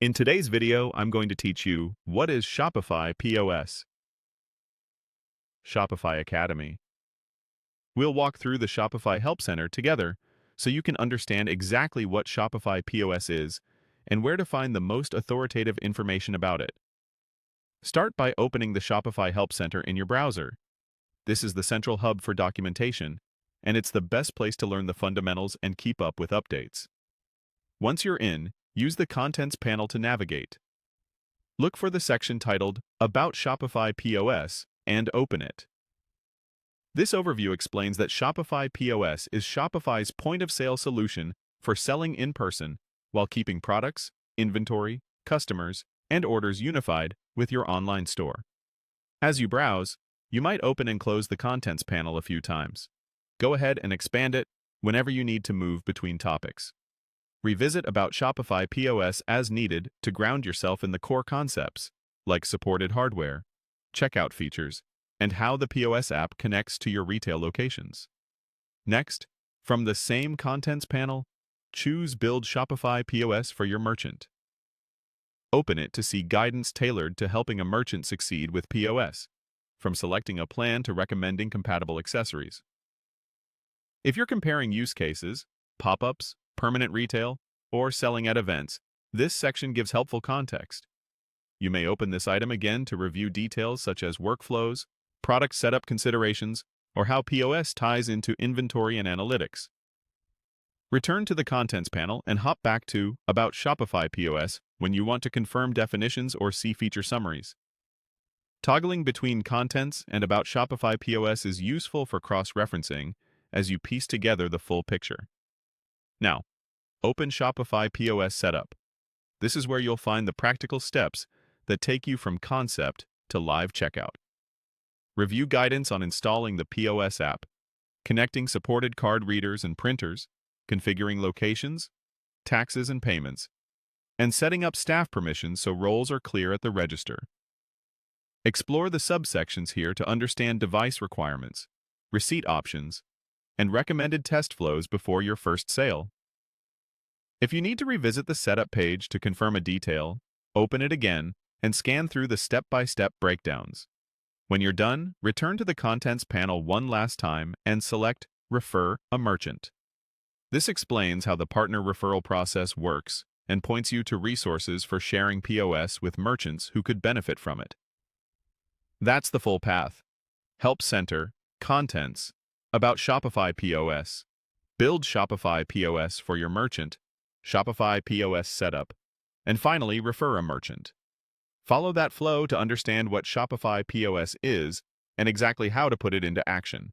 In today's video, I'm going to teach you what is Shopify POS, Shopify Academy. We'll walk through the Shopify Help Center together so you can understand exactly what Shopify POS is and where to find the most authoritative information about it. Start by opening the Shopify Help Center in your browser. This is the central hub for documentation, and it's the best place to learn the fundamentals and keep up with updates. Once you're in, use the Contents panel to navigate. Look for the section titled About Shopify POS and open it. This overview explains that Shopify POS is Shopify's point-of-sale solution for selling in person while keeping products, inventory, customers, and orders unified with your online store. As you browse, you might open and close the Contents panel a few times. Go ahead and expand it whenever you need to move between topics. Revisit About Shopify POS as needed to ground yourself in the core concepts, like supported hardware, checkout features, and how the POS app connects to your retail locations. Next, from the same Contents panel, choose Build Shopify POS for your merchant. Open it to see guidance tailored to helping a merchant succeed with POS, from selecting a plan to recommending compatible accessories. If you're comparing use cases, pop-ups, permanent retail, or selling at events, this section gives helpful context. You may open this item again to review details such as workflows, product setup considerations, or how POS ties into inventory and analytics. Return to the Contents panel and hop back to About Shopify POS when you want to confirm definitions or see feature summaries. Toggling between Contents and About Shopify POS is useful for cross-referencing as you piece together the full picture. Now, open Shopify POS Setup. This is where you'll find the practical steps that take you from concept to live checkout. Review guidance on installing the POS app, connecting supported card readers and printers, configuring locations, taxes and payments, and setting up staff permissions so roles are clear at the register. Explore the subsections here to understand device requirements, receipt options, and recommended test flows before your first sale. If you need to revisit the setup page to confirm a detail, open it again and scan through the step-by-step breakdowns. When you're done, return to the Contents panel one last time and select Refer a Merchant. This explains how the partner referral process works and points you to resources for sharing POS with merchants who could benefit from it. That's the full path. Help Center, Contents, About Shopify POS, Build Shopify POS for your merchant, Shopify POS Setup, and finally, Refer a Merchant. Follow that flow to understand what Shopify POS is and exactly how to put it into action.